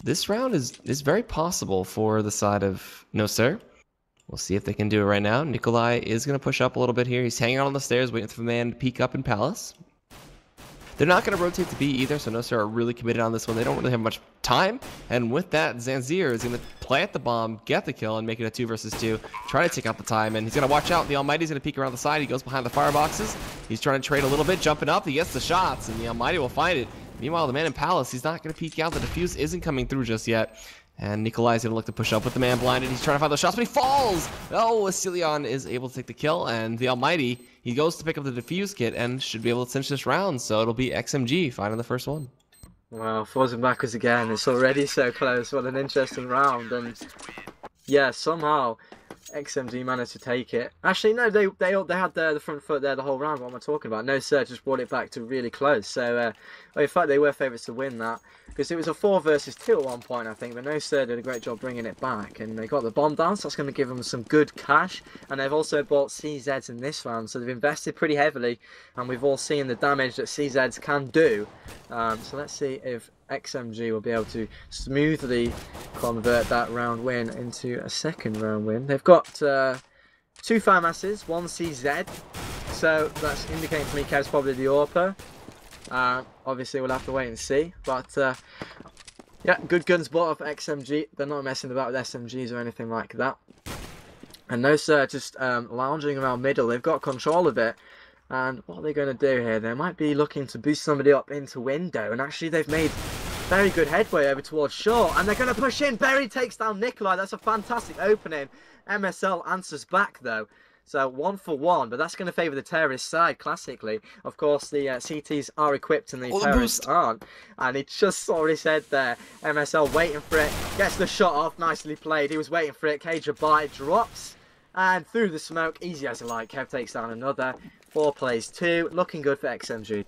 This round is very possible for the side of No Sir. We'll see if they can do it right now. Nikolai is going to push up a little bit here. He's hanging out on the stairs, waiting for the man to peek up in Palace. They're not going to rotate to B either, so No Sir are really committed on this one. They don't really have much time. And with that, Zanzir is going to plant the bomb, get the kill, and make it a 2 versus 2. Try to take out the time, and he's going to watch out. The Almighty's going to peek around the side. He goes behind the fireboxes. He's trying to trade a little bit, jumping up. He gets the shots, and the Almighty will find it. Meanwhile, the man in Palace, he's not going to peek out. The defuse isn't coming through just yet. And Nikolai's going to look to push up with the man blinded. He's trying to find those shots, but he falls! Oh, Asilion is able to take the kill, and the Almighty, he goes to pick up the defuse kit and should be able to cinch this round, so it'll be XMG finding the first one. Wow, forwards and backwards again. It's already so close. What an interesting round. And yeah, somehow XMG managed to take it. Actually, no, they had the front foot there the whole round. What am I talking about? No, sir, just brought it back to really close. So, in fact, they were favourites to win that. Because it was a 4 versus 2 at one point, I think. But No Sir did a great job bringing it back. And they got the bomb down, so that's going to give them some good cash. And they've also bought CZs in this round. So they've invested pretty heavily. And we've all seen the damage that CZs can do. So let's see if XMG will be able to smoothly convert that round win into a second round win. They've got 2 FAMASs, 1 CZ. So that's indicating to me Kev's probably the AWPer. Obviously we'll have to wait and see, but yeah, good guns bought off XMG. They're not messing about with SMGs or anything like that. And No Sir just lounging around middle. They've got control of it, and what are they going to do here? They might be looking to boost somebody up into window, and actually they've made very good headway over towards short, and they're going to push in. Berry takes down Nikolai. That's a fantastic opening. MSL answers back though. So 1 for 1, but that's going to favour the terrorist side, classically. Of course, the CTs are equipped and the terrorists aren't. And he just already said there, MSL waiting for it, gets the shot off, nicely played. He was waiting for it, Cage by drops, and through the smoke, easy as you like. Kev takes down another. 4 plays 2, looking good for XMG.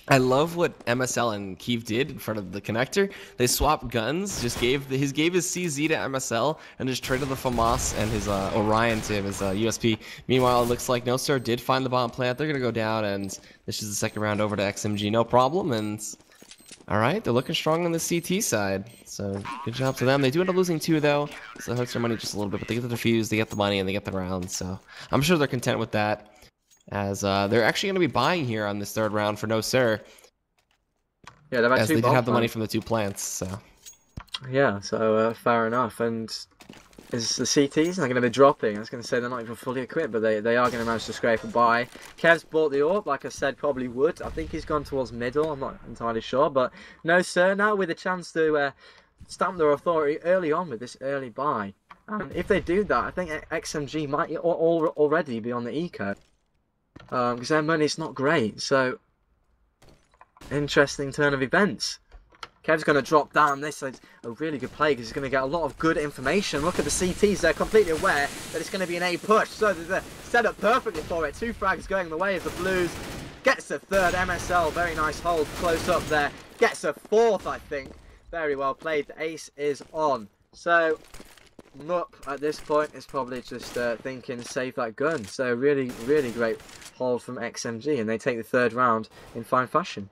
I love what MSL and Keeve did in front of the connector. They swapped guns, just gave his CZ to MSL, and just traded the FAMAS and his Orion to him as USP. Meanwhile, it looks like No Sir did find the bomb plant. They're going to go down, and this is the second round over to XMG. No problem, and alright, they're looking strong on the CT side. So, good job to them. They do end up losing 2, though, so it hurts their money just a little bit, but they get the defuse, they get the money, and they get the round, so I'm sure they're content with that. As they're actually going to be buying here on this third round for No Sir. Yeah, they've had as 2 they did have the plants. money from the 2 plants, so. Yeah, so fair enough. And is the CTs not going to be dropping? I was going to say they're not even fully equipped, but they are going to manage to scrape a buy. Kev's bought the AWP, like I said, probably would. I think he's gone towards middle, I'm not entirely sure. But No Sir now with a chance to stamp their authority early on with this early buy. And if they do that, I think XMG might already be on the eco. Because their money's not great, so interesting turn of events. Kev's going to drop down. This is a really good play because he's going to get a lot of good information. Look at the CTs, they're completely aware that it's going to be an A push, so they're set up perfectly for it. 2 frags going the way of the Blues. Gets a 3rd, MSL, very nice hold, close up there. Gets a 4th, I think. Very well played, the ace is on. So Mup at this point is probably just thinking save that gun. So really, really great hold from XMG, and they take the 3rd round in fine fashion.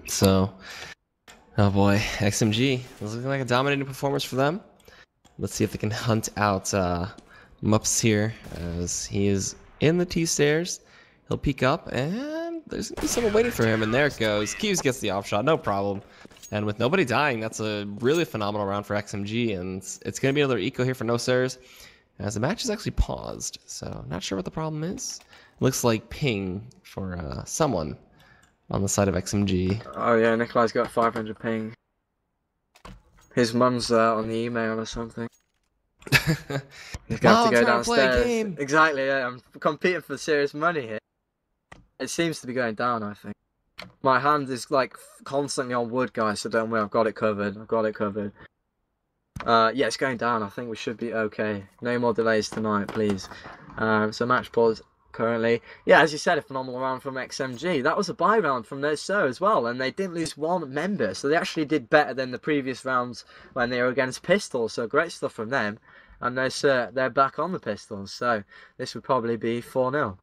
So, oh boy, XMG is looking like a dominating performance for them. Let's see if they can hunt out Mups here, as he is in the T-stairs. He'll peek up, and there's going to be someone waiting for him, and there it goes. Keeves gets the off shot, no problem. And with nobody dying, that's a really phenomenal round for XMG, and it's going to be another eco here for No Sirs, as the match is actually paused, so not sure what the problem is. Looks like ping for someone on the side of XMG. Oh yeah, Nikolai's got 500 ping. His mum's on the email or something. He's going to have to go downstairs. Exactly, yeah, I'm competing for serious money here. It seems to be going down, I think. My hand is like constantly on wood, guys, so don't worry, I've got it covered. I've got it covered. Yeah, it's going down. I think we should be okay. No more delays tonight, please. So match pause currently. Yeah, as you said, a phenomenal round from XMG. That was a buy round from No Sir as well, and they didn't lose 1 member, so they actually did better than the previous rounds when they were against Pistols, so great stuff from them. And No Sir, they're back on the Pistols, so this would probably be 4-0.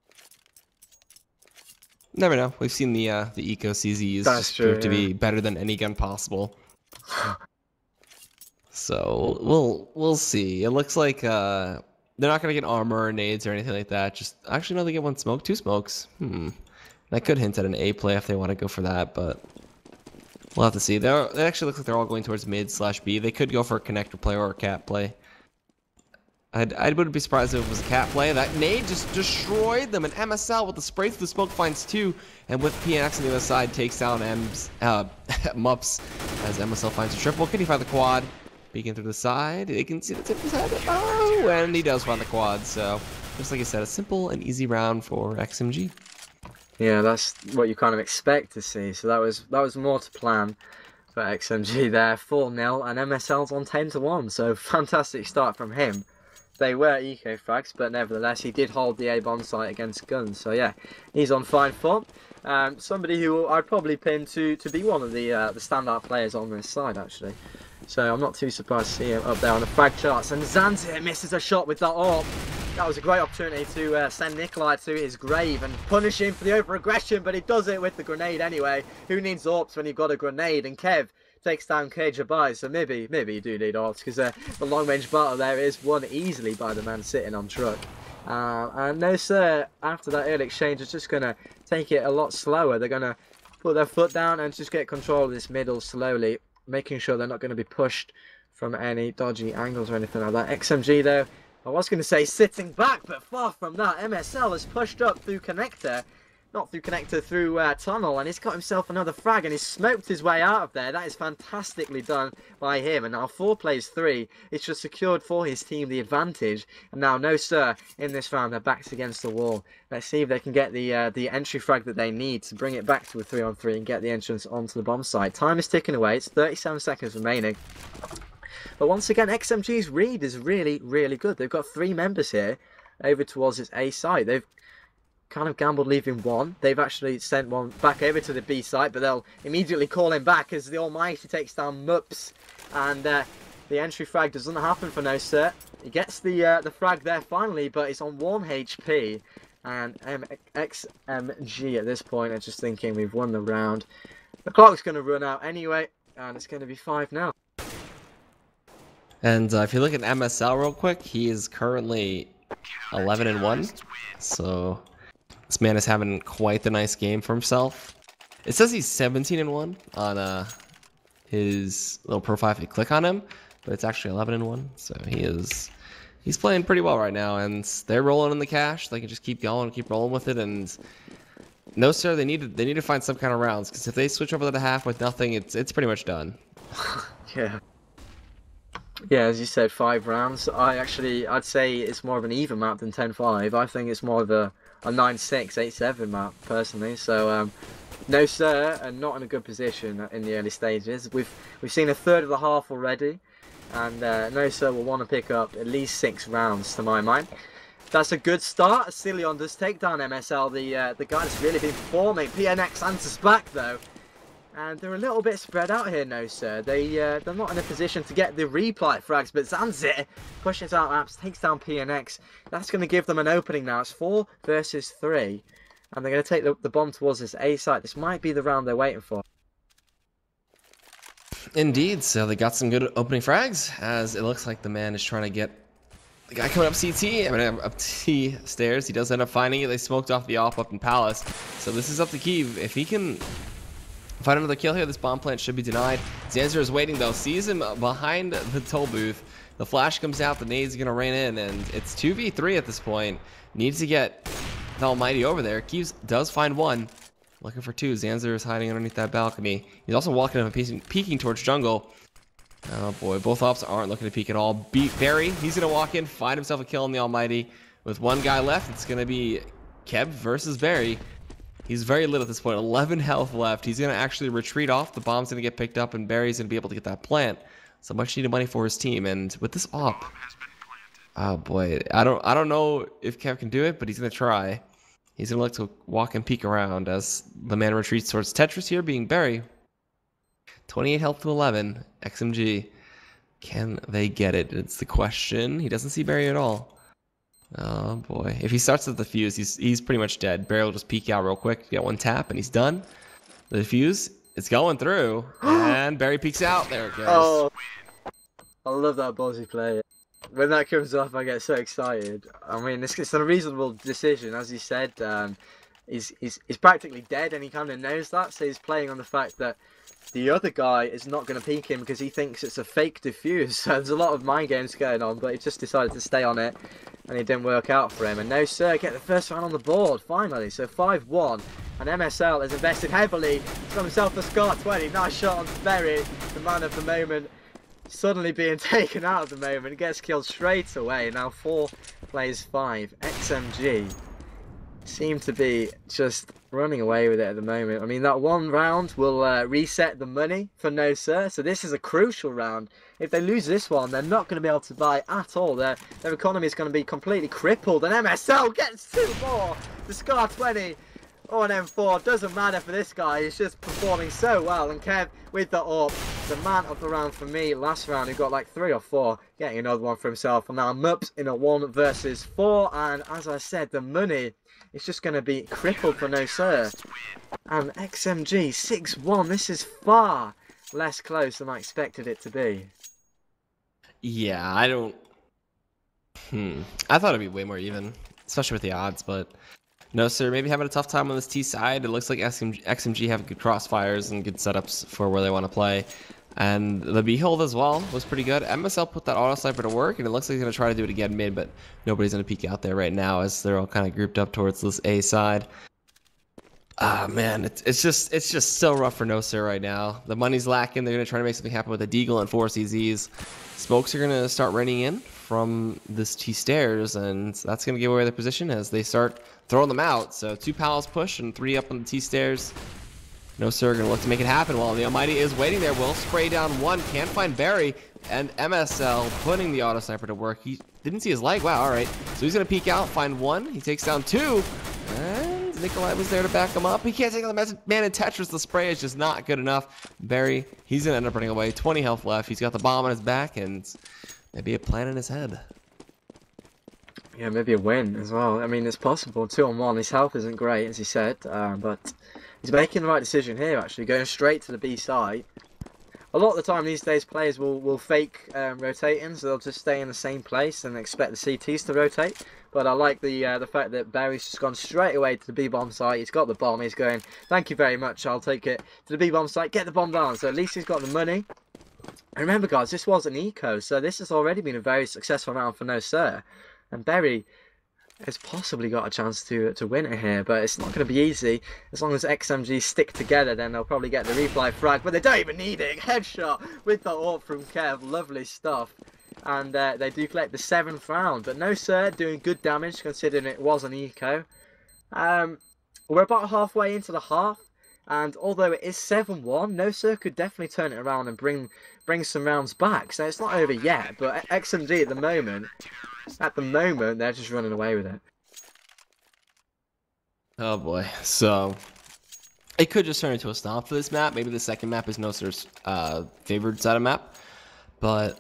Never know. We've seen the eco CZs That's just true. prove to be better than any gun possible. So we'll see. It looks like they're not gonna get armor or nades or anything like that. Just actually no, they get one smoke, two smokes. That could hint at an A play if they want to go for that, but we'll have to see. They actually look like they're all going towards mid/B. They could go for a connector play or a cat play. I wouldn't be surprised if it was a cat play. That nade just destroyed them. And MSL with the spray through the smoke finds two. And with PNX on the other side takes down Mups as MSL finds a triple. Can he find the quad? Peeking through the side. They can see the tip of his head. Oh, and he does find the quad. So, just like I said, a simple and easy round for XMG. Yeah, that's what you kind of expect to see. So that was more to plan for XMG there. 4-0 and MSL's on 10-1. So fantastic start from him. They were eco frags, but nevertheless he did hold the A bomb site against guns. So yeah, he's on fine form. Somebody who I'd probably pin to be one of the standout players on this side actually. So I'm not too surprised to see him up there on the frag charts. And Zanzir misses a shot with that AWP. That was a great opportunity to send Nikolai to his grave and punish him for the over-aggression, but he does it with the grenade anyway. Who needs AWPs when you've got a grenade? And Kev takes down KJabai, so maybe you do need AWPs, because the long-range battle there is won easily by the man sitting on truck. And no sir, after that early exchange, is just going to take it a lot slower. They're going to put their foot down and just get control of this middle slowly, making sure they're not going to be pushed from any dodgy angles or anything like that. XMG though, I was going to say sitting back, but far from that. MSL has pushed up through connector. Not through connector, through tunnel, and he's got himself another frag, and he's smoked his way out of there. That is fantastically done by him, and now 4 plays 3. It's just secured for his team the advantage, and now no sir, in this round, their backs against the wall. Let's see if they can get the entry frag that they need to bring it back to a 3-on-3 and get the entrance onto the bomb site. Time is ticking away, it's 37 seconds remaining. But once again, XMG's read is really, really good. They've got 3 members here over towards its A site. They've kind of gambled leaving one. They've actually sent one back over to the B site, but they'll immediately call him back as the Almighty takes down Mups. And the entry frag doesn't happen for no sir. He gets the frag there finally, but it's on 1 HP. And XMG at this point are just thinking we've won the round. The clock's going to run out anyway, and it's going to be 5 now. And if you look at MSL real quick, he is currently 11-1. So this man is having quite the nice game for himself. It says he's 17-1 on his little profile if you click on him, but it's actually 11-1. So he's playing pretty well right now, and they're rolling in the cash. They can just keep going and keep rolling with it. And no sir, they need to find some kind of rounds, because if they switch over to the half with nothing, it's pretty much done. Yeah. Yeah, as you said, 5 rounds. I'd say it's more of an even map than 10-5. I think it's more of a 9-6, 8-7 map, personally. So, no sir, and not in a good position in the early stages. We've seen a third of the half already, and no sir will want to pick up at least 6 rounds, to my mind. That's a good start. Cilion does take down MSL, the guy that's really been performing. PNX answers back, though. And they're a little bit spread out here, no sir. They're not in a position to get the replay frags, but Zanzir pushes out apps, takes down PNX. That's going to give them an opening now. It's 4 versus 3. And they're going to take the bomb towards this A site. This might be the round they're waiting for. Indeed, so they got some good opening frags, as it looks like the man is trying to get the guy coming up CT, up T stairs. He does end up finding it. They smoked off the AWP up in Palace. So this is up to Kiev. If he can find another kill here, this bomb plant should be denied. Zanzir is waiting though, sees him behind the toll booth. The flash comes out, the nade's gonna rain in, and it's 2v3 at this point. Needs to get the Almighty over there. Kiev does find one. Looking for 2. Zanzir is hiding underneath that balcony. He's also walking up and peeking towards jungle. Oh boy, both ops aren't looking to peek at all. Beat Barry, he's gonna walk in, find himself a kill on the Almighty. With one guy left, it's gonna be Kev versus Barry. He's very lit at this point, 11 health left. He's going to actually retreat off. The bomb's going to get picked up, and Barry's going to be able to get that plant. So much needed money for his team. And with this op, oh boy, I don't know if Kev can do it, but he's going to try. He's going to look to walk and peek around as the man retreats towards Tetris here, being Barry. 28 health to 11. XMG. Can they get it? It's the question. He doesn't see Barry at all. Oh boy. If he starts with the fuse, he's pretty much dead. Barry will just peek out real quick, get one tap, and he's done. The defuse, it's going through, and Barry peeks out. There it goes. Oh, I love that ballsy play. When that comes off, I get so excited. I mean, it's a reasonable decision, as you said. He's practically dead, and he kind of knows that, so he's playing on the fact that the other guy is not going to peek him because he thinks it's a fake defuse. So there's a lot of mind games going on, but he just decided to stay on it, and it didn't work out for him. And no sir, get the first round on the board, finally. So 5-1, and MSL has invested heavily. He's got himself a Scar 20. Nice shot on Berry, the man of the moment. Suddenly being taken out of the moment, gets killed straight away. Now 4 plays 5. XMG seem to be just running away with it at the moment. I mean, that one round will reset the money for No Sir, so this is a crucial round. If they lose this one, they're not going to be able to buy at all. Their economy is going to be completely crippled, and MSL gets 2 more. The Scar 20 or an M4, doesn't matter for this guy, he's just performing so well. And Kev with the AWP, the man of the round for me last round, he got like 3 or 4, getting another one for himself. And now Mups in a 1 versus 4, and as I said, the money is just going to be crippled for No Sir. And XMG 6-1, this is far less close than I expected it to be. Yeah, I don't... I thought it'd be way more even, especially with the odds, but... No, sir, maybe having a tough time on this T side. It looks like XMG have good crossfires and good setups for where they want to play. And the B hold as well was pretty good. MSL put that auto sniper to work, and it looks like he's going to try to do it again mid, but nobody's going to peek out there right now as they're all kind of grouped up towards this A side. Ah, man, it's just so rough for No Sir right now. The money's lacking. They're going to try to make something happen with a Deagle and 4 CZs. Smokes are going to start running in from this T stairs, and that's going to give away their position as they start throwing them out. So 2 pals push and 3 up on the T stairs. No Sir going to look to make it happen while the Almighty is waiting there. Will spray down 1, can't find Barry, and MSL putting the auto sniper to work. He didn't see his leg. Wow, all right. So he's going to peek out, find 1. He takes down 2, and Nikolai was there to back him up. He can't take on the man in Tetris. The spray is just not good enough. Barry, he's going to end up running away. 20 health left. He's got the bomb on his back, and maybe a plan in his head. Yeah, maybe a win as well. I mean, it's possible. 2-on-1. His health isn't great, as he said, but he's making the right decision here, actually, going straight to the B side. A lot of the time these days, players will fake rotating, so they'll just stay in the same place and expect the CTs to rotate. But I like the fact that Barry's just gone straight away to the B-bomb site. He's got the bomb. He's going, thank you very much, I'll take it to the B-bomb site, get the bomb down. So at least he's got the money. And remember, guys, this was an eco, so this has already been a very successful round for No Sir. And Barry has possibly got a chance to win it here, but it's not going to be easy. As long as XMG stick together, then they'll probably get the replay frag, but they don't even need it. Headshot with the AWP from Kev, lovely stuff. And they do collect the 7th round, but No Sir doing good damage considering it was an eco. We're about halfway into the half, and although it is 7-1, No Sir could definitely turn it around and bring some rounds back. So it's not over yet, but XMG at the moment, they're just running away with it. Oh boy, so it could just turn into a stomp for this map. Maybe the second map is No Sir's favored side of map, but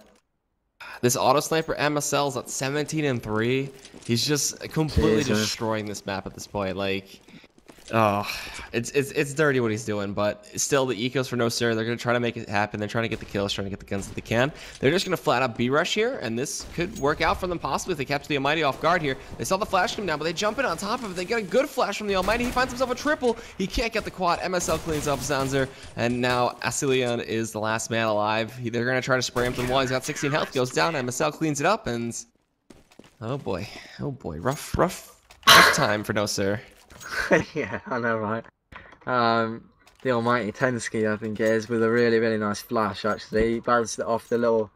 this auto sniper MSL's at 17-3. He's just completely destroying this map at this point. Like, oh, it's dirty what he's doing, but still the ecos for No Sir. They're gonna try to make it happen. They're trying to get the kills, trying to get the guns that they can. They're just gonna flat out B rush here, and this could work out for them possibly if they capture the Almighty off guard here. They saw the flash come down, but they jump in on top of it. They get a good flash from the Almighty. He finds himself a triple. He can't get the quad. MSL cleans up Zanzer, and now Asilion is the last man alive. They're gonna try to spray him to the wall. He's got 16 health. Goes down. MSL cleans it up, and oh boy, rough time for No Sir. Yeah, I know, right? The Almighty Tensky, I think it is, with a really nice flash. Actually, he bounced it off the little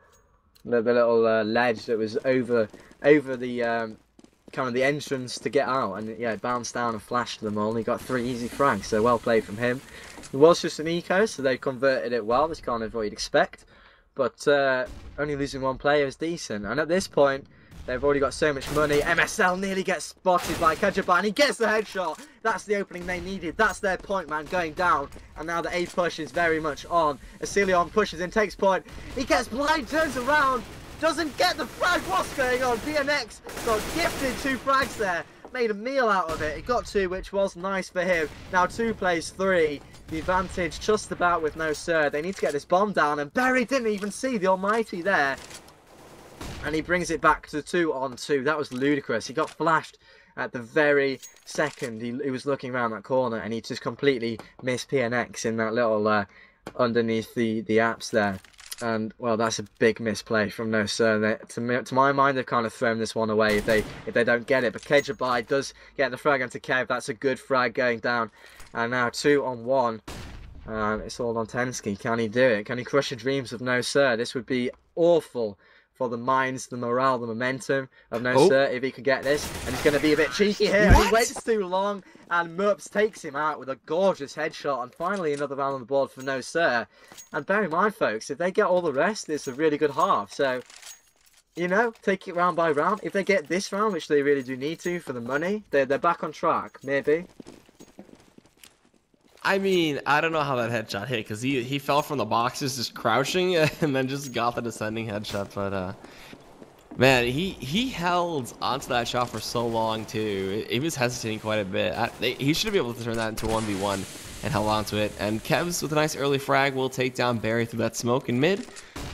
ledge that was over the kind of the entrance to get out, and yeah, it bounced down and flashed them all. And he got 3 easy frags, so well played from him. It was just an eco, so they converted it well. That's kind of what you'd expect, but only losing 1 player is decent. And at this point, they've already got so much money. MSL nearly gets spotted by Kajaban. He gets the headshot. That's the opening they needed. That's their point man going down. And now the A push is very much on. Asilion pushes in, takes point. He gets blind, turns around. doesn't get the frag. What's going on? BNX got gifted 2 frags there. Made a meal out of it. He got 2, which was nice for him. Now 2 plays 3. The advantage just about with no sir. They need to get this bomb down, and Berry didn't even see the Almighty there. And he brings it back to 2-on-2. That was ludicrous. He got flashed at the very second he was looking around that corner, and he just completely missed PNX in that little underneath the apps there. And well, that's a big misplay from no sir. To my mind, they've kind of thrown this one away if they don't get it. But Kejabai does get the frag onto Kev. That's a good frag going down. And now 2-on-1. It's all on Tensky. Can he do it? Can he crush the dreams of no sir? This would be awful for the minds, the morale, the momentum of no sir if he could get this. And he's going to be a bit cheeky here. And he waits too long, and Murps takes him out with a gorgeous headshot. And finally another round on the board for no sir. And bear in mind, folks, if they get all the rest, it's a really good half. So, you know, take it round by round. If they get this round, which they really do need to for the money, they're back on track, maybe. I mean, I don't know how that headshot hit, because he fell from the boxes just crouching and then just got the descending headshot. But, man, he held onto that shot for so long, too. He was hesitating quite a bit. He should be able to turn that into 1v1 and held onto it. And Kevs, with a nice early frag, will take down Barry through that smoke in mid.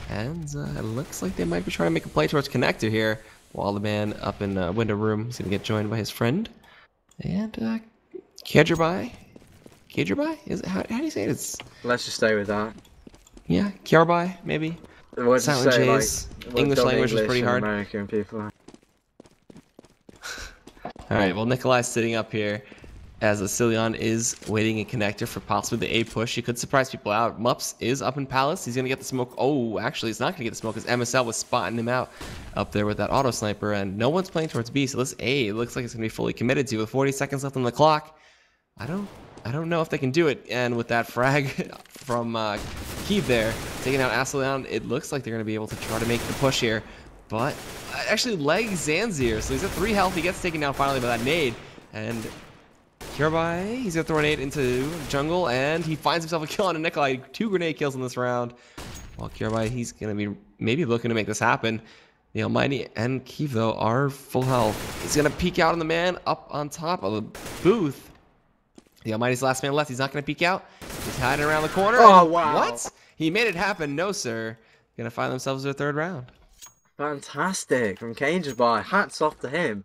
And it looks like they might be trying to make a play towards connector here, while the man up in window room is going to get joined by his friend. And Kejabai? Is it, how do you say it? Let's just stay with that. Yeah, Kjarbai, maybe. Silent J's. Like, English language is pretty hard. American people. Alright, well, Nikolai's sitting up here as Asilion is waiting in connector for possibly the A push. He could surprise people out. Mups is up in Palace. He's going to get the smoke. Oh, actually, he's not going to get the smoke because MSL was spotting him out up there with that auto sniper. And no one's playing towards B, so this A looks like it's going to be fully committed to with 40 seconds left on the clock. I don't know if they can do it. And with that frag from Keeve there, taking out Asilion, it looks like they're going to be able to try to make the push here. But actually leg Zanzir, so he's at 3 health. He gets taken down finally by that nade. And Kjarbai, he's going to throw a nade into jungle, and he finds himself a kill on a Nikolai. 2 grenade kills in this round. While Kjarbai, he's going to be maybe looking to make this happen. The Almighty and Keeve, though, are full health. He's going to peek out on the man up on top of the booth. The Almighty's last man left. He's not going to peek out. He's hiding around the corner. Oh, wow. What? He made it happen. No, sir. Going to find themselves their 3rd round. Fantastic from Kejabai. Hats off to him.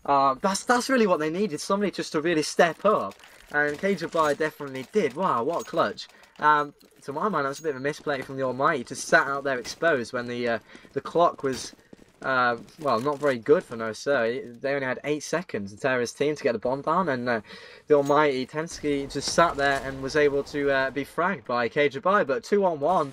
That's really what they needed. Somebody just to really step up. And Kejabai definitely did. Wow, what a clutch. To my mind, that's a bit of a misplay from the Almighty. Just sat out there exposed when the clock was... well, not very good for no sir. They only had 8 seconds to tear his team to get the bomb down, and the Almighty Tensky just sat there and was able to be fragged by Kejabai. But 2-on-1,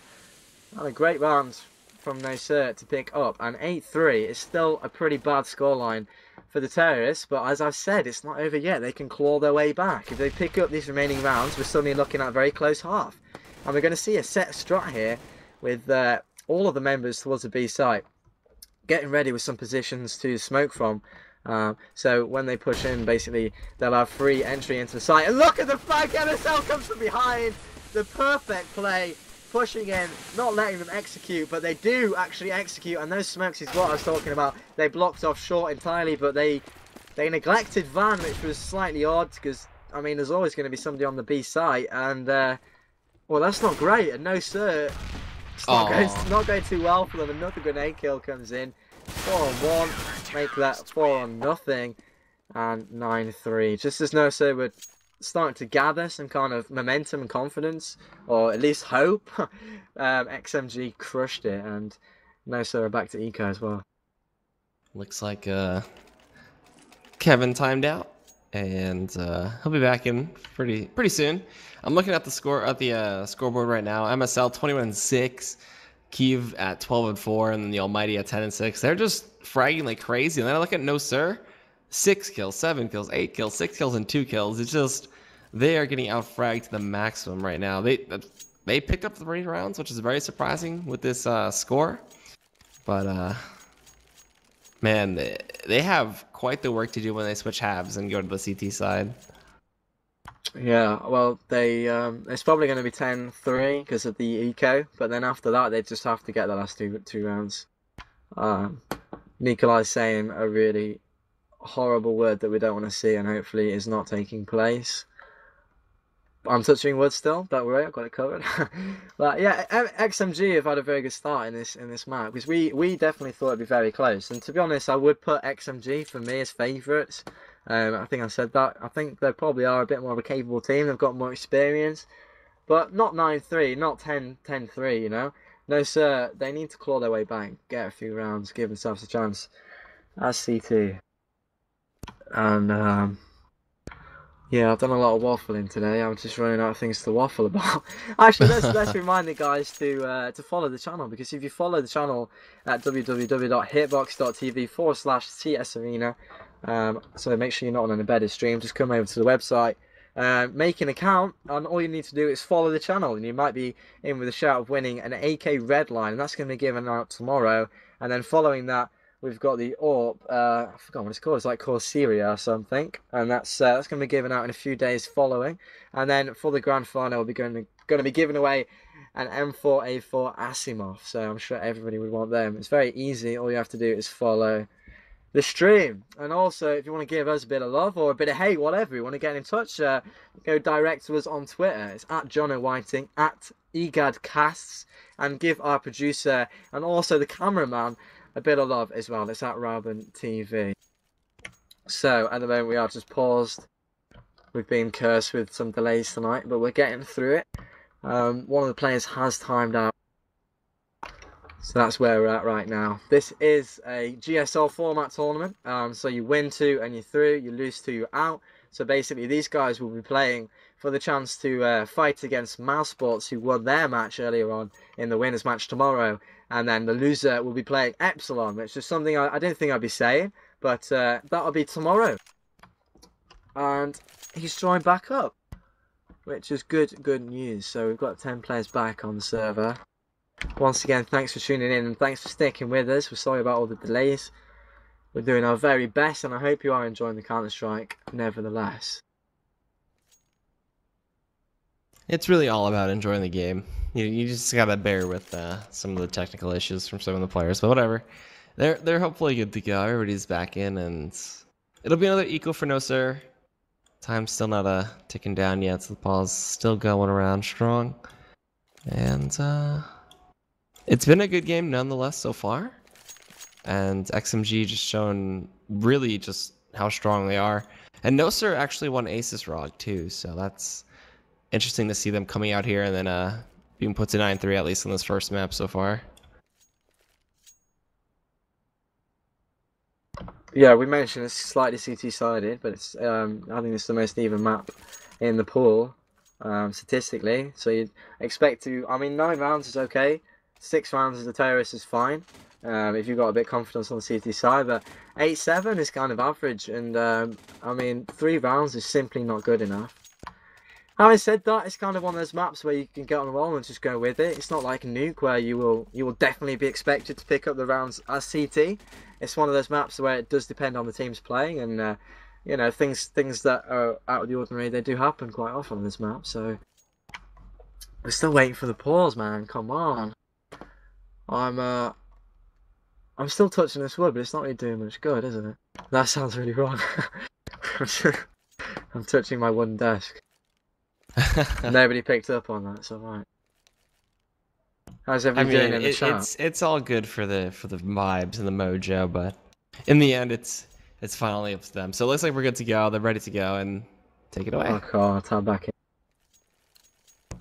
and a great round from no sir to pick up. And 8-3 is still a pretty bad scoreline for the terrorists, but as I've said, it's not over yet. They can claw their way back. If they pick up these remaining rounds, we're suddenly looking at a very close half. And we're going to see a set strat here with all of the members towards the B site getting ready with some positions to smoke from. So when they push in, basically, they'll have free entry into the site. And look at the flag! MSL comes from behind! The perfect play, pushing in, not letting them execute, but they do actually execute. And those smokes is what I was talking about. They blocked off short entirely, but they neglected Van, which was slightly odd, because, I mean, there's always going to be somebody on the B site. And, well, that's not great. And no, sir. It's not going too well for them. Another grenade kill comes in. 4-on-1. Make that 4-on-0. And 9-3. Just as no sir were starting to gather some kind of momentum and confidence, or at least hope, XMG crushed it. And no sir are back to eco as well. Looks like Kevin timed out. And he'll be back in pretty soon. I'm looking at the scoreboard right now. MSL 21-6, Keeve at 12-4, and then the Almighty at 10-6. They're just fragging like crazy. And then I look at No Sir, 6 kills, 7 kills, 8 kills, 6 kills, and 2 kills. It's just they are getting out fragged to the maximum right now. They picked up 3 rounds, which is very surprising with this score. But man, they have quite the work to do when they switch halves and go to the CT side. Yeah, well, it's probably going to be 10-3 because of the eco, but then after that, they just have to get the last two rounds. Nikolai's saying a really horrible word that we don't want to see, and hopefully is not taking place. I'm touching wood still. Don't worry, I've got it covered. But yeah, XMG have had a very good start in this map, because we definitely thought it'd be very close. And to be honest, I would put XMG for me as favourites. I think I said that. I think they probably are a bit more of a capable team. They've got more experience, but not 9-3, not 10-3. You know, no sir. They need to claw their way back, get a few rounds, give themselves a chance as CT. And yeah, I've done a lot of waffling today. I'm just running out of things to waffle about. Actually, let's remind the guys to follow the channel, because if you follow the channel at www.hitbox.tv/CS Arena, so make sure you're not on an embedded stream. Just come over to the website, make an account, and all you need to do is follow the channel, and you might be in with a shout of winning an AK Redline, and that's going to be given out tomorrow. And then following that, we've got the AWP, I forgot what it's called, it's like Corsaria or something, and that's going to be given out in a few days following. And then for the grand final, we're going to be giving away an M4A4 Asimov, so I'm sure everybody would want them. It's very easy, all you have to do is follow the stream. And also, if you want to give us a bit of love or a bit of hate, whatever, you want to get in touch, go direct to us on Twitter. It's at Jono Whiting, at EgadCasts, and give our producer and also the cameraman a bit of love as well. It's at Rauben TV. So at the moment we are just paused. We've been cursed with some delays tonight, but we're getting through it. One of the players has timed out, so that's where we're at right now. This is a GSL format tournament, so you win 2 and you're through, you lose 2, you're out. So basically these guys will be playing for the chance to fight against Mouse Sports, who won their match earlier on in the winners match tomorrow. And then the loser will be playing Epsilon, which is something I didn't think I'd be saying, but that'll be tomorrow. And he's joined back up, which is good news. So we've got 10 players back on the server. Once again, thanks for tuning in and thanks for sticking with us. We're sorry about all the delays. We're doing our very best, and I hope you are enjoying the Counter-Strike nevertheless. It's really all about enjoying the game. You just gotta bear with some of the technical issues from some of the players, but whatever. They're hopefully good to go. Everybody's back in, and it'll be another eco for no sir. Time's still not ticking down yet, so the ball's still going around strong. And it's been a good game nonetheless so far. And XMG just shown really just how strong they are. And no sir actually won Aces ROG too, so that's interesting to see them coming out here and then being put to 9-3 at least on this first map so far. Yeah, we mentioned it's slightly CT-sided, but it's I think it's the most even map in the pool, statistically. So you'd expect to, I mean, 9 rounds is okay. 6 rounds as a terrorist is fine, if you've got a bit of confidence on the CT side, but 8-7 is kind of average, and I mean, 3 rounds is simply not good enough. Having said that, it's kind of one of those maps where you can get on the roll and just go with it. It's not like Nuke where you will definitely be expected to pick up the rounds as CT. It's one of those maps where it does depend on the teams playing, and you know, things that are out of the ordinary, they do happen quite often on this map. So we're still waiting for the pause, man. Come on. I'm still touching this wood, but it's not really doing much good, isn't it? That sounds really wrong. I'm touching my wooden desk. Nobody picked up on that, so right. How's everybody doing in the chat? It's all good for the vibes and the mojo, but in the end, it's finally up to them. So it looks like we're good to go. They're ready to go, and take it away. Oh god, I'm back in.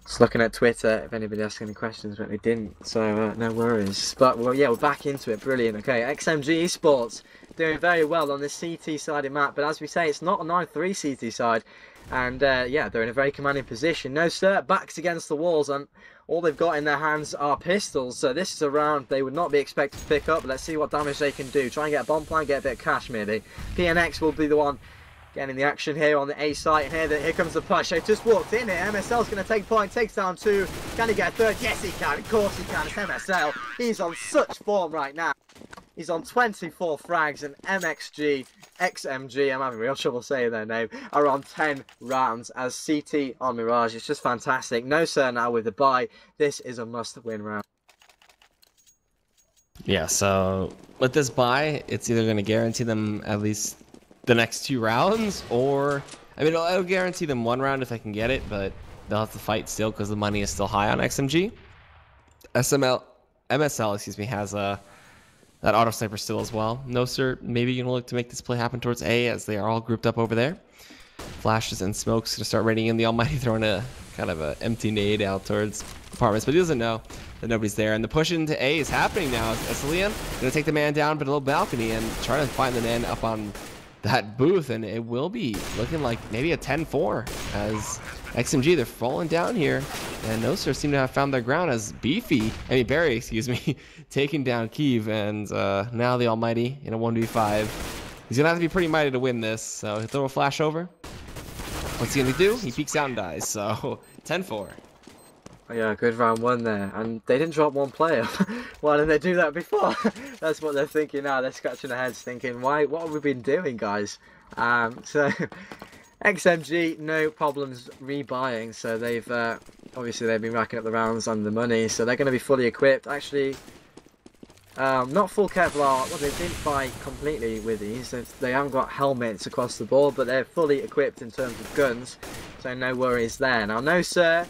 Just looking at Twitter if anybody asked any questions, but they didn't, so no worries. But well, yeah, we're back into it. Brilliant. Okay, XMG Esports doing very well on this CT-sided map, but as we say, it's not a 9-3 CT side. And yeah, they're in a very commanding position. No sir, backs against the walls, and all they've got in their hands are pistols. So this is a round they would not be expected to pick up. But let's see what damage they can do. Try and get a bomb plant, get a bit of cash maybe. PNX will be the one getting the action here on the A site. And here comes the push. They just walked in here. MSL's going to take point, takes down 2. Can he get a third? Yes, he can. Of course he can. It's MSL. He's on such form right now. He's on 24 frags, and myXMG, I'm having real trouble saying their name, are on 10 rounds as CT on Mirage. It's just fantastic. No sir now with the bye. This is a must-win round. Yeah, so with this buy, it's either going to guarantee them at least the next 2 rounds, or I mean, it'll guarantee them 1 round if they can get it, but they'll have to fight still because the money is still high on XMG. MSL, excuse me, has that auto sniper still as well. No, sir. Maybe you can look to make this play happen towards A as they are all grouped up over there. Flashes and smokes gonna start raining in. The Almighty throwing a kind of a empty nade out towards apartments, but he doesn't know that nobody's there. And the push into A is happening now as Liam gonna take the man down, but a little balcony and try to find the man up on that booth, and it will be looking like maybe a 10-4 as XMG, they're falling down here, and No Sir seem to have found their ground as Barry, excuse me, taking down Kiev, and now the Almighty in a 1v5. He's gonna have to be pretty mighty to win this, so he'll throw a flash over. What's he gonna do? He peeks out and dies, so 10-4. Yeah, good round one there, and they didn't drop one player. Why didn't they do that before? That's what they're thinking now. They're scratching their heads thinking, why? What have we been doing, guys? So XMG, no problems rebuying. So they've obviously they've been racking up the rounds and the money, so they're going to be fully equipped. Actually, not full Kevlar. Well, they didn't buy completely with these. They haven't got helmets across the board, but they're fully equipped in terms of guns. So no worries there. Now, No Sir.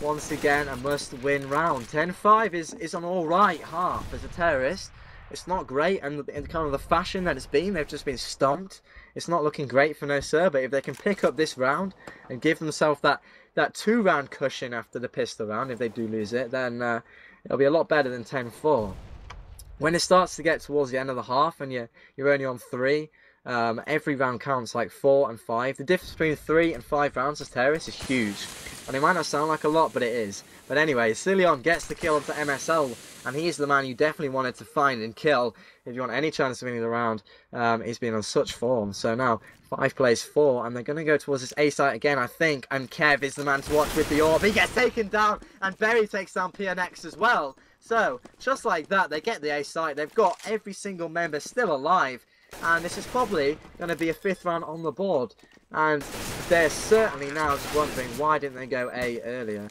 Once again, a must-win round. 10-5 is an alright half as a terrorist. It's not great, and in kind of the fashion that it's been, they've just been stomped. It's not looking great for No Sir, but if they can pick up this round and give themselves that 2-round cushion after the pistol round, if they do lose it, then it'll be a lot better than 10-4. When it starts to get towards the end of the half and you're only on 3, every round counts, like 4 and 5. The difference between 3 and 5 rounds as terrorists is huge. And it might not sound like a lot, but it is. But anyway, Cillion gets the kill onto MSL, and he's the man you definitely wanted to find and kill if you want any chance of winning the round. He's been on such form. So now, 5 plays 4, and they're going to go towards this A site again, I think. And Kev is the man to watch with the orb. He gets taken down, and Berry takes down PNX as well. So, just like that, they get the A site. They've got every single member still alive. And this is probably going to be a 5th round on the board. And they're certainly now just wondering why didn't they go A earlier.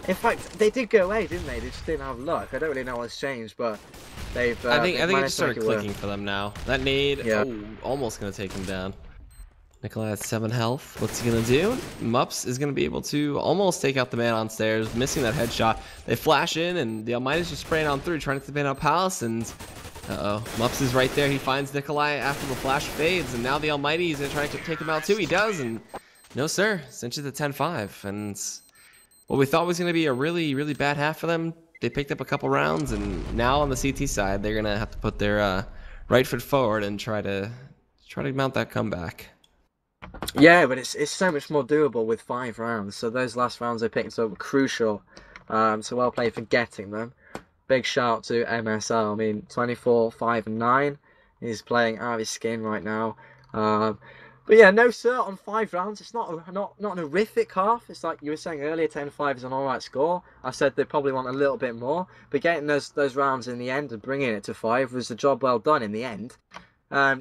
In fact, they did go A, didn't they? They just didn't have luck. I don't really know what's changed, but they've I think it just started clicking for them now. That nade, yeah. Oh, almost going to take him down. Nikolai has 7 health. What's he going to do? Mups is going to be able to almost take out the man on stairs, missing that headshot. They flash in, and the Almighty's just spraying on through, trying to take the man out Palace, and uh-oh. Mups is right there. He finds Nikolai after the flash fades, and now the Almighty is going to try to take him out too. He does, and No Sir cinches the 10-5. And what we thought was going to be a really, really bad half for them, they picked up a couple rounds, and now on the CT side, they're going to have to put their right foot forward and try to mount that comeback. Yeah, but it's so much more doable with 5 rounds. So those last rounds they picked up were crucial. So well played for getting them. Big shout to MSL. I mean, 24, 5, and 9. He's playing out of his skin right now. But yeah, No Sir on 5 rounds. It's not an horrific half. It's like you were saying earlier, 10-5 is an alright score. I said they probably want a little bit more. But getting those rounds in the end and bringing it to 5 was a job well done in the end.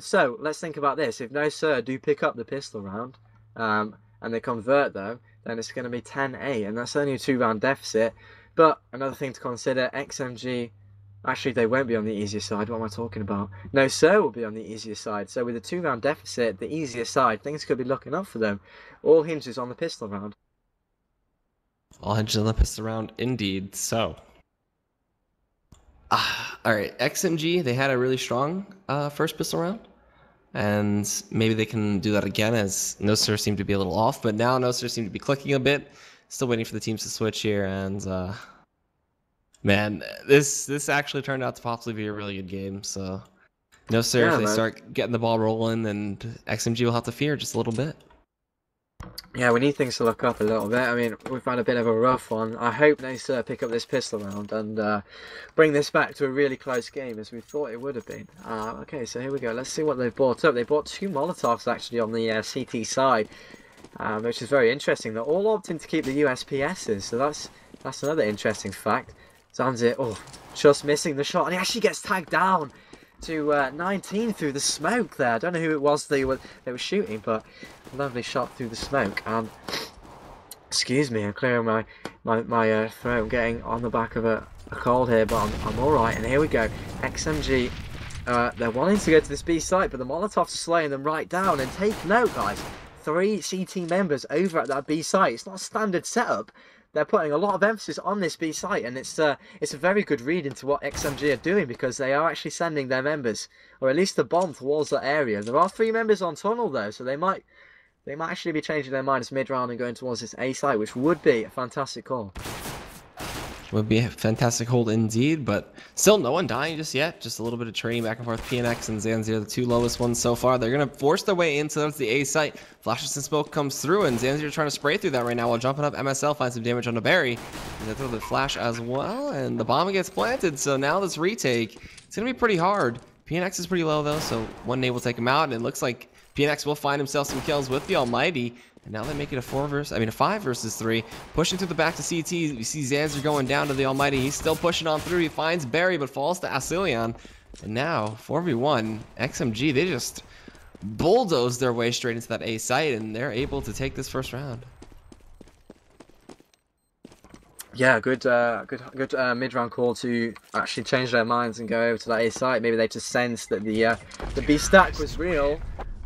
So let's think about this. If No Sir do pick up the pistol round, and they convert though, then it's going to be 10-8, and that's only a 2-round deficit. But another thing to consider, XMG, actually they won't be on the easier side. What am I talking about? No Sir will be on the easier side. So with a 2-round deficit, the easier side, things could be looking up for them. All hinges on the pistol round. All hinges on the pistol round, indeed. So, all right, XMG, they had a really strong first pistol round. And maybe they can do that again, as No Sir seemed to be a little off. But now No Sir seemed to be clicking a bit. Still waiting for the teams to switch here, and man, this actually turned out to possibly be a really good game. So, No Sir, Yeah, if they man. start getting the ball rolling, and XMG will have to fear just a little bit. Yeah, we need things to look up a little bit. I mean, we've had a bit of a rough one. I hope No Sir pick up this pistol round and bring this back to a really close game as we thought it would have been. Okay, so here we go. Let's see what they've brought up. They brought 2 Molotovs actually on the CT side, which is very interesting. They're all opting to keep the USPSs, so that's another interesting fact. Zanzit, just missing the shot, and he actually gets tagged down to 19 through the smoke there. I don't know who it was they were shooting, but lovely shot through the smoke. Excuse me, I'm clearing my throat. I'm getting on the back of a a cold here, but I'm all right. And here we go. XMG. They're wanting to go to this B site, but the Molotovs are slowing them right down. And take note, guys. 3 CT members over at that B site. It's not a standard setup. They're putting a lot of emphasis on this B site, and it's a very good read into what XMG are doing, because they are actually sending their members, or at least the bomb, towards that area. There are 3 members on tunnel though, so they might actually be changing their minds mid round and going towards this A site, which would be a fantastic call. Would be a fantastic hold indeed, but still no one dying just yet. Just a little bit of trading back and forth. PNX and Zanzier, the 2 lowest ones so far. They're going to force their way into the A site. Flashes and smoke comes through, and Zanzier trying to spray through that right now while jumping up. MSL finds some damage on the Barry. And they throw the flash as well, and the bomb gets planted. So now this retake, it's going to be pretty hard. PNX is pretty low though, so one nade will take him out, and it looks like PNX will find himself some kills with the Almighty. And now they make it a 5 versus 3. Pushing through the back to CT. We see Zanzier going down to the Almighty. He's still pushing on through. He finds Barry, but falls to Asilion. And now, 4v1, XMG, they just bulldoze their way straight into that A site, and they're able to take this first round. Yeah, good mid-round call to actually change their minds and go over to that A site. Maybe they just sensed that the B stack was real.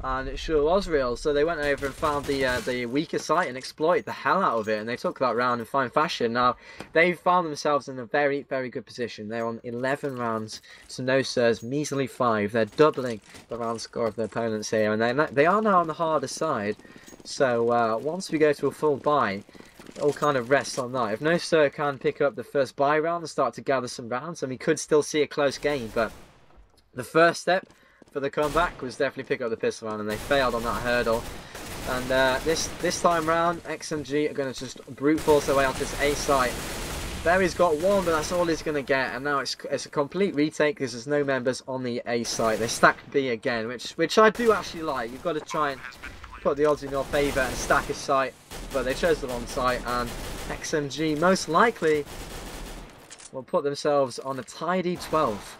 And it sure was real, so they went over and found the weaker site and exploited the hell out of it, and they took that round in fine fashion. Now, they found themselves in a very, very good position. They're on 11 rounds to no sir's measly 5. They're doubling the round score of their opponents here, and they are now on the harder side. So once we go to a full buy, it all kind of rests on that. If no sir can pick up the first buy round and start to gather some rounds, then we could still see a close game, but the first step for the comeback was definitely pick up the pistol round, and they failed on that hurdle. And this time round, XMG are going to just brute force their way onto this A site. Barry's got 1, but that's all he's going to get, and now it's a complete retake because there's no members on the A site. They stacked B again, which I do actually like. You've got to try and put the odds in your favour and stack a site, but they chose the wrong site, and XMG most likely will put themselves on a tidy 12.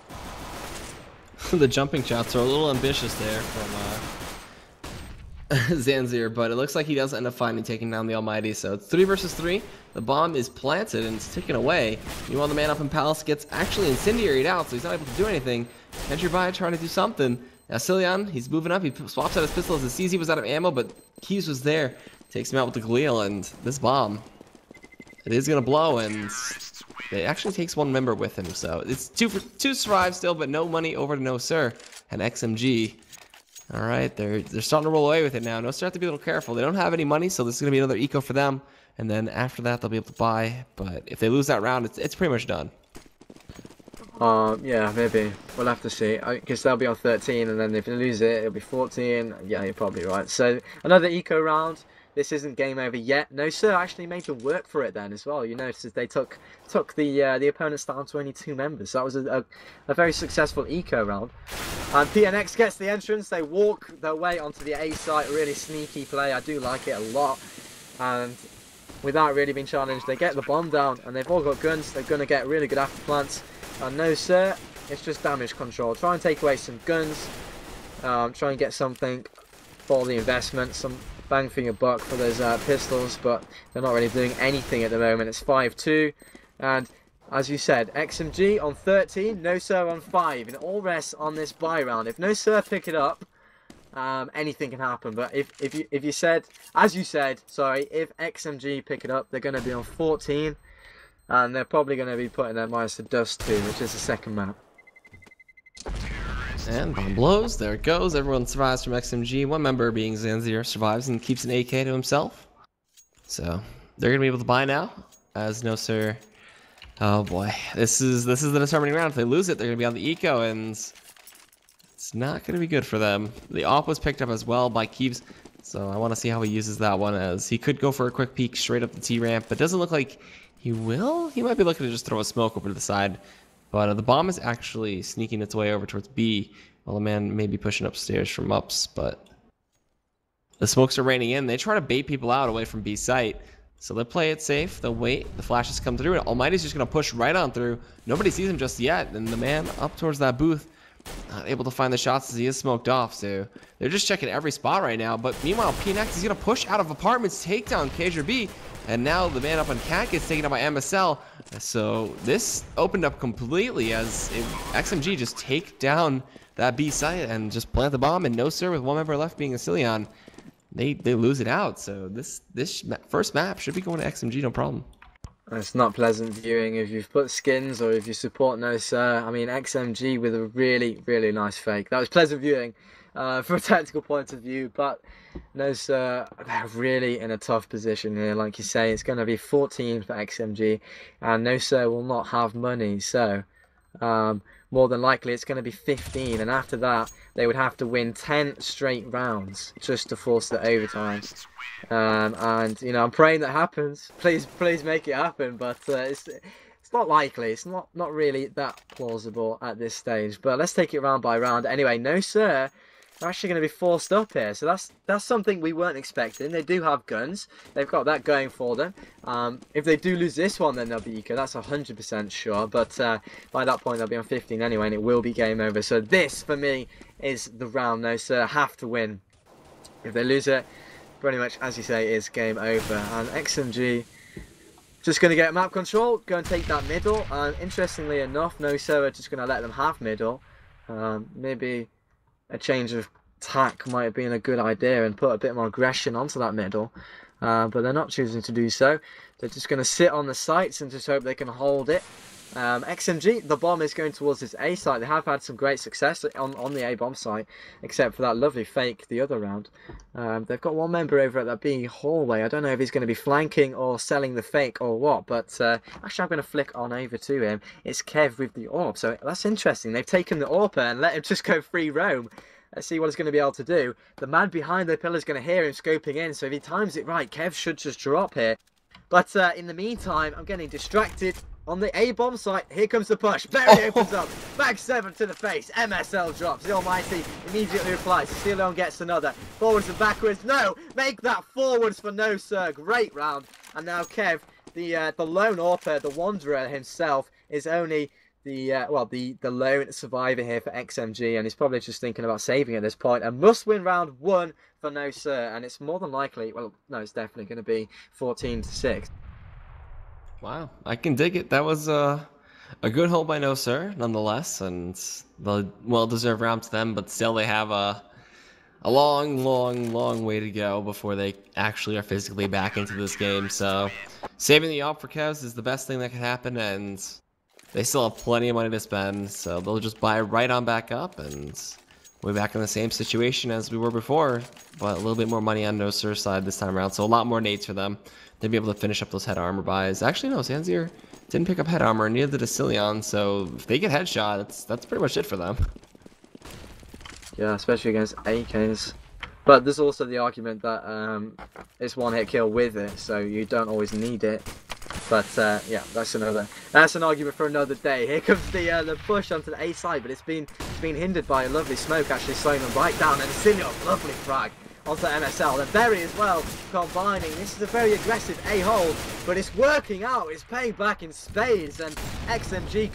The jumping shots are a little ambitious there from Zanzier, but it looks like he does end up finally taking down the Almighty. So it's 3 versus 3. The bomb is planted and it's taken away. Meanwhile, the man up in Palace gets actually incendiaried out, so he's not able to do anything. Entry by trying to do something. Asilion, he's moving up. He swaps out his pistol as the CZ was out of ammo, but Keys was there. Takes him out with the Galil, and this bomb, it is going to blow, and it actually takes 1 member with him, so it's 2 survive still, but no money over to No Sir and XMG. All right, they're starting to roll away with it now. No Sir have to be a little careful. They don't have any money, so this is going to be another eco for them, and then after that they'll be able to buy. But if they lose that round, it's pretty much done. Yeah, maybe we'll have to see. I guess they'll be on 13, and then if they lose it, it'll be 14. Yeah, you're probably right. So another eco round. This isn't game over yet. No Sir actually made them work for it then as well. You notice they took the opponents down to only 2 members. So that was a very successful eco round. And PNX gets the entrance. They walk their way onto the A site. Really sneaky play. I do like it a lot. And without really being challenged, they get the bomb down, and they've all got guns. They're going to get really good after plants. And No Sir, it's just damage control. Try and take away some guns. Try and get something for the investment. Some bang for your buck for those pistols, but they're not really doing anything at the moment. It's 5-2, and as you said, XMG on 13, No Sir on 5, and it all rests on this buy round. If No Sir pick it up, anything can happen. But if you said, as you said, sorry, if XMG pick it up, they're going to be on 14, and they're probably going to be putting their minds to dust too, which is the second map. And bomb blows. There it goes. Everyone survives from XMG. 1 member, being Zanzier, survives and keeps an AK to himself. So they're gonna be able to buy now. As No Sir. Oh boy, this is the determining round. If they lose it, they're gonna be on the eco, and it's not gonna be good for them. The op was picked up as well by Keeves, so I want to see how he uses that one. As he could go for a quick peek straight up the T ramp, but doesn't look like he will. He might be looking to just throw a smoke over to the side. But the bomb is actually sneaking its way over towards B, while the man may be pushing upstairs from ups, but the smokes are raining in. They try to bait people out away from B site, so they'll play it safe. They'll wait. The flashes come through, and Almighty's just going to push right on through. Nobody sees him just yet, and the man up towards that booth Not able to find the shots as he is smoked off, so they're just checking every spot right now. But meanwhile, PNX is going to push out of apartments, take down KJB, and now the man up on Cat gets taken out by MSL. So this opened up completely as XMG just take down that B site and just plant the bomb, and no sir, with one member left being Asilion, they lose it out. So this first map should be going to XMG, no problem. It's not pleasant viewing if you've put skins or if you support no sir. I mean, XMG with a really, really nice fake. That was pleasant viewing from a tactical point of view, but no sir, they're really in a tough position here. Like you say, it's going to be 14 for XMG, and no sir will not have money, so more than likely it's going to be 15, and after that they would have to win 10 straight rounds just to force the overtime. And you know, I'm praying that happens. Please make it happen, but it's not likely. It's not really that plausible at this stage. But let's take it round by round. Anyway, no sir, they're actually going to be forced up here, so that's something we weren't expecting. They do have guns. They've got that going for them. If they do lose this one, then they'll be eco. That's 100% sure. But by that point, they'll be on 15 anyway, and it will be game over. So this, for me, is the round no sir have to win. If they lose it, pretty much, as you say, is game over. And XMG just going to get map control, go and take that middle. And interestingly enough, no sir are just going to let them have middle. Maybe a change of tack might have been a good idea and put a bit more aggression onto that middle, but they're not choosing to do so. They're just going to sit on the sites and just hope they can hold it. XMG, the bomb is going towards this A site. They have had some great success on the A bomb site, except for that lovely fake the other round. They've got one member over at that B hallway. I don't know if he's going to be flanking or selling the fake or what, but actually I'm going to flick on over to him. It's Kev with the AWP, so that's interesting. They've taken the AWP and let him just go free roam. Let's see what he's going to be able to do. The man behind the pillar is going to hear him scoping in, so if he times it right, Kev should just drop here. But in the meantime, I'm getting distracted. On the A-bomb site, here comes the push. Berry opens up. Bag 7 to the face. MSL drops. The Almighty immediately replies. Cecilion gets another. Forwards and backwards. No! Make that forwards for no sir. Great round. And now Kev, the lone AWPer, the Wanderer himself, is only the lone survivor here for XMG, and he's probably just thinking about saving at this point. A must-win round 1 for no sir, and it's more than likely, well, no, it's definitely going to be 14-6. Wow, I can dig it. That was a good hold by no sir, nonetheless, and the well-deserved round to them. But still, they have a long way to go before they actually are physically back into this game. So, saving the op for Kevs is the best thing that can happen, and they still have plenty of money to spend. So they'll just buy right on back up, and we're back in the same situation as we were before, but a little bit more money on no sir's side this time around. So a lot more nades for them. They'll be able to finish up those head armor buys. Actually, no, Zanzier didn't pick up head armor, neither did Asilion, so if they get headshot, that's pretty much it for them. Yeah, especially against AKs. But there's also the argument that it's one hit kill with it, so you don't always need it. But yeah, that's an argument for another day. Here comes the push onto the A side, but it's been hindered by a lovely smoke actually slowing them right down, and Asilion, lovely frag onto MSL. The Berry as well combining. This is a very aggressive A hold, but it's working out. It's paying back in spades, and XMG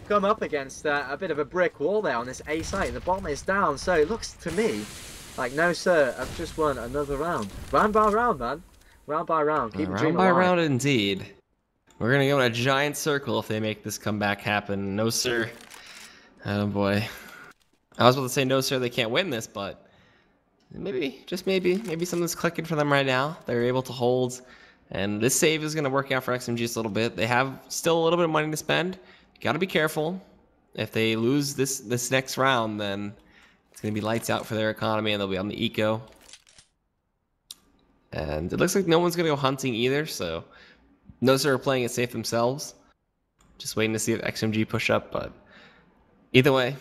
come up against a bit of a brick wall there on this A site. The bomb is down, so it looks to me like no sir, I've just won another round. Round by round, man. Round by round. Keep the dream alive. Round by round, indeed. We're gonna go in a giant circle if they make this comeback happen. No sir. Oh boy. I was about to say no sir, they can't win this, but maybe, just maybe something's clicking for them right now. They're able to hold, and this save is gonna work out for XMG just a little bit. They have still a little bit of money to spend. Got to be careful. If they lose this next round, then it's gonna be lights out for their economy, and they'll be on the eco. And it looks like no one's gonna go hunting either, so no sir are playing it safe themselves. Just waiting to see if XMG push up, but either way,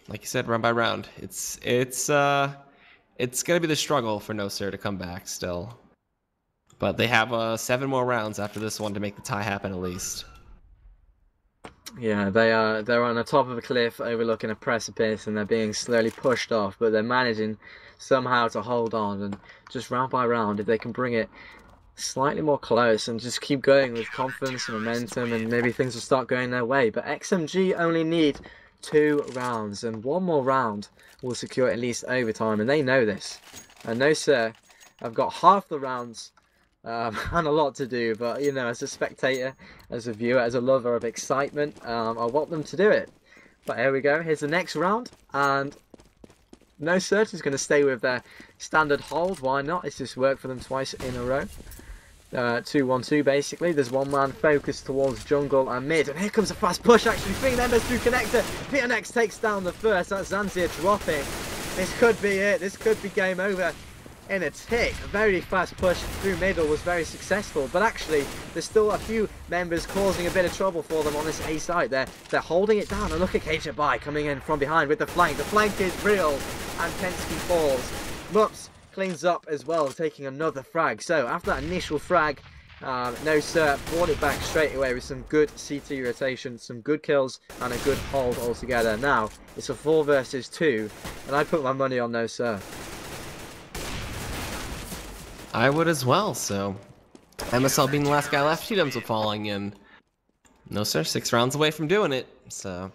like you said, round by round, it's gonna be the struggle for no sir to come back still. But they have 7 more rounds after this one to make the tie happen at least. Yeah, they're on the top of a cliff overlooking a precipice, and they're being slowly pushed off, but they're managing somehow to hold on, and just round by round, if they can bring it slightly more close and just keep going with confidence and momentum, and maybe things will start going their way. But XMG only need 2 rounds, and one more round will secure at least overtime, and they know this. And no sir, I've got half the rounds and a lot to do, but you know, as a spectator, as a viewer, as a lover of excitement, I want them to do it. But here we go, here's the next round, and no sir is going to stay with their standard hold. Why not? It's just worked for them twice in a row. 2-1-2 basically. There's one man focused towards jungle and mid, and here comes a fast push actually. 3 members through connector. PNX takes down the first. That's Zanzir dropping. This could be it. This could be game over in a tick. A very fast push through middle was very successful, but actually there's still a few members causing a bit of trouble for them on this A side. They're holding it down, and look at KHBI coming in from behind with the flank. The flank is real, and Pensky falls. Mups cleans up as well, taking another frag. So after that initial frag, no sir brought it back straight away with some good CT rotation, some good kills, and a good hold altogether. Now it's a 4 versus 2, and I put my money on no sir. I would as well. So MSL being the last guy left, he ends up falling in. No sir, 6 rounds away from doing it. So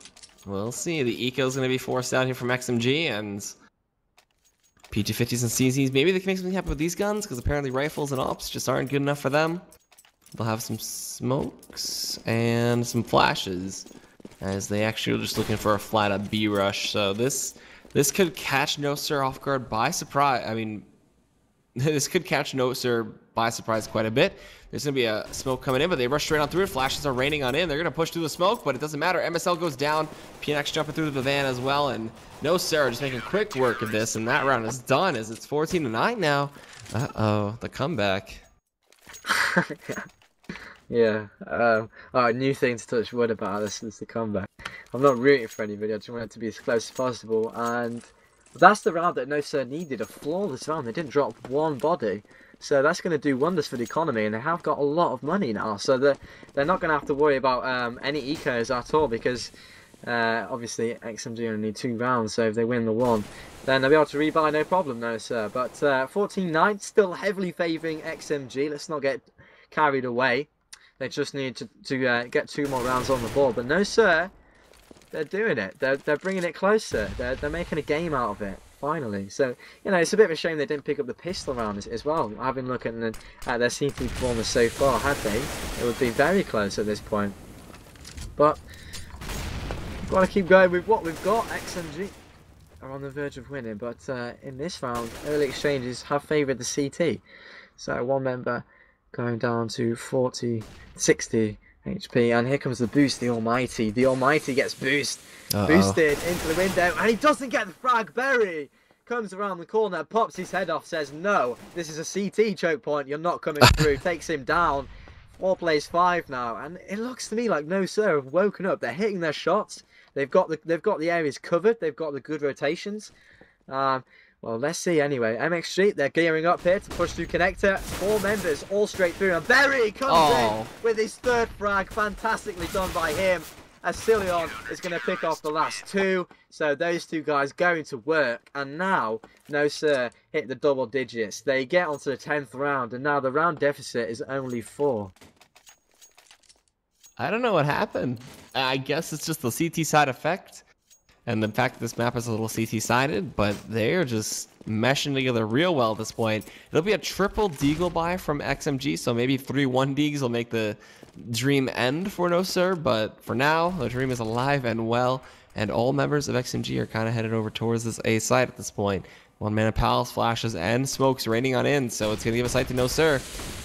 we'll see. The eco is going to be forced out here from XMG, and PG50s and CZs, maybe they can make something happen with these guns, because apparently rifles and ops just aren't good enough for them. They'll have some smokes and some flashes, as they actually are just looking for a flat up B rush. So this could catch No Sir off guard by surprise. I mean, this could catch No Sir by surprise quite a bit. There's going to be a smoke coming in, but they rush straight on through it. Flashes are raining on in. They're going to push through the smoke, but it doesn't matter. MSL goes down. PNX jumping through the van as well, and No Sir just making quick work of this, and that round is done as it's 14-9 now. Uh-oh, the comeback. Yeah. Alright, new thing to touch wood about this is the comeback. I'm not rooting for anybody. I just want it to be as close as possible, and that's the round that No Sir needed. A flawless round. They didn't drop one body. So that's going to do wonders for the economy, and they have got a lot of money now. So they're not going to have to worry about any ecos at all, because obviously XMG only need 2 rounds. So if they win the 1, then they'll be able to rebuy no problem, no sir. But 14-9, still heavily favouring XMG. Let's not get carried away. They just need to get 2 more rounds on the board. But no sir, they're doing it. They're bringing it closer. They're making a game out of it. Finally. So, you know, it's a bit of a shame they didn't pick up the pistol round as well. Having looked at their CT performance so far, had they, it would be very close at this point. But we've got to keep going with what we've got. XMG are on the verge of winning, but in this round, early exchanges have favoured the CT. So one member going down to 40, 60 HP, and here comes the boost, the Almighty. The Almighty gets boosted into the window, and he doesn't get the frag. Berry comes around the corner, pops his head off, says, no, this is a CT choke point, you're not coming through. Takes him down. 4 plays 5 now, and it looks to me like No Sir have woken up. They're hitting their shots. They've got the areas covered. They've got the good rotations. Well, let's see anyway. MXG, they're gearing up here to push through connector. 4 members all straight through, and Berry comes in with his 3rd frag. Fantastically done by him, as Cillion is going to pick off the last 2. So those 2 guys going to work, and now No Sir hit the double digits. They get onto the 10th round, and now the round deficit is only 4. I don't know what happened. I guess it's just the CT side effect, and the fact that this map is a little CT-sided, but they're just meshing together real well at this point. It'll be a triple deagle buy from XMG, so maybe 3-1 deags will make the dream end for No Sir, but for now, the dream is alive and well, and all members of XMG are kind of headed over towards this A site at this point. 1 mana palace, flashes, and smokes raining on in, so it's going to give a sight to No Sir,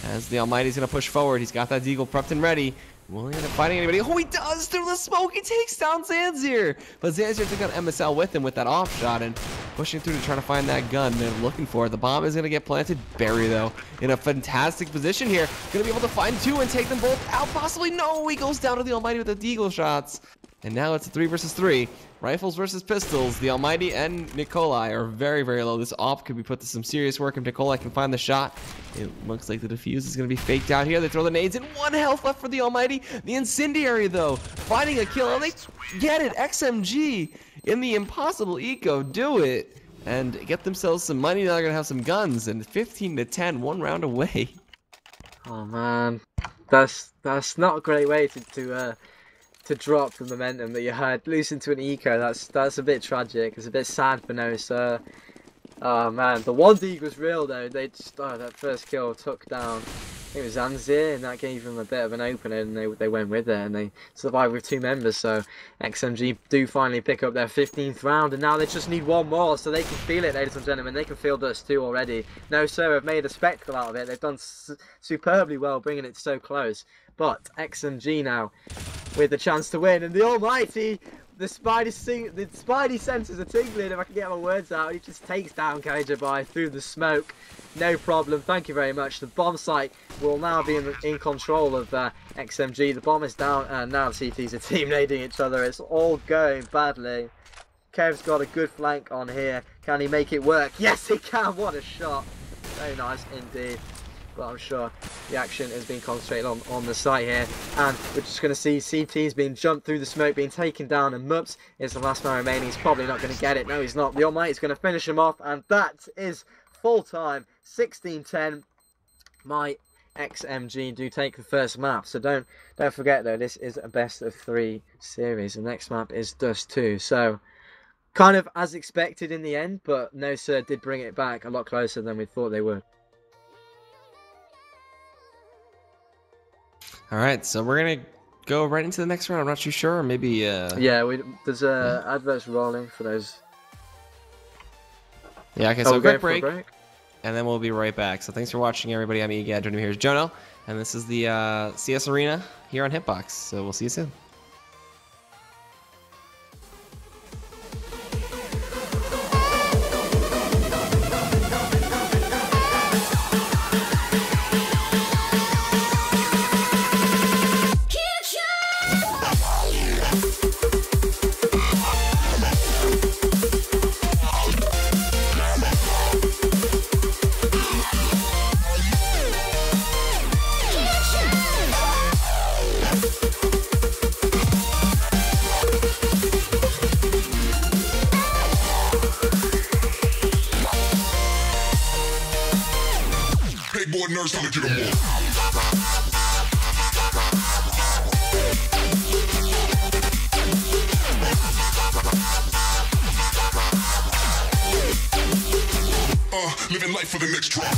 as the Almighty's going to push forward. He's got that deagle prepped and ready. Will he end up fighting anybody? Oh, he does through the smoke. He takes down Zanzir. But Zanzir took on MSL with him with that off shot and pushing through to try to find that gun they're looking for. The bomb is going to get planted. Barry, though, in a fantastic position here. Going to be able to find 2 and take them both out. Possibly. No, he goes down to the Almighty with the deagle shots. And now it's a 3 versus 3. Rifles versus pistols. The Almighty and Nikolai are very, very low. This op could be put to some serious work if Nikolai can find the shot. It looks like the defuse is going to be faked out here. They throw the nades in. 1 health left for the Almighty. The Incendiary, though, finding a kill. And they get it. XMG in the impossible eco do it. And get themselves some money. Now they're going to have some guns. And 15-10, 1 round away. Oh, man. That's not a great way to to drop the momentum that you had, lose into an eco. That's a bit tragic. It's a bit sad for No Sir. Oh man, the one dig was real though. They just that first kill took down, I think it was Zanzir, and that gave them a bit of an opener, and they went with it, and they survived with 2 members. So XMG do finally pick up their 15th round, and now they just need one more, so they can feel it, ladies and gentlemen. They can feel Dust 2 already. No Sir have made a spectacle out of it. They've done superbly well bringing it so close. But XMG now with the chance to win, and the almighty, the spidey senses are tingling, if I can get my words out. He just takes down Kajabai through the smoke. No problem, thank you very much. The bomb site will now be in control of XMG. The bomb is down, and now the CTs are team nading each other. It's all going badly. Kev's got a good flank on here. Can he make it work? Yes, he can. What a shot. Very nice indeed. But I'm sure the action has been concentrated on the site here, and we're just going to see CTs being jumped through the smoke, being taken down, and Mups is the last man remaining. He's probably not going to get it. No, he's not. The Almighty's going to finish him off, and that is full time. 16-10. myXMG do take the first map, so don't forget though, this is a best of 3 series. The next map is Dust 2, so kind of as expected in the end, but No Sir did bring it back a lot closer than we thought they would. All right, so we're gonna go right into the next round. I'm not too sure, or maybe. Yeah, there's adverts rolling for those. Yeah. Okay, so quick break, and then we'll be right back. So thanks for watching, everybody. I'm Egad. Joining me here is Jono, and this is the CS Arena here on Hitbox. So we'll see you soon. Nurse, I'ma get 'em all. Living life for the next drop.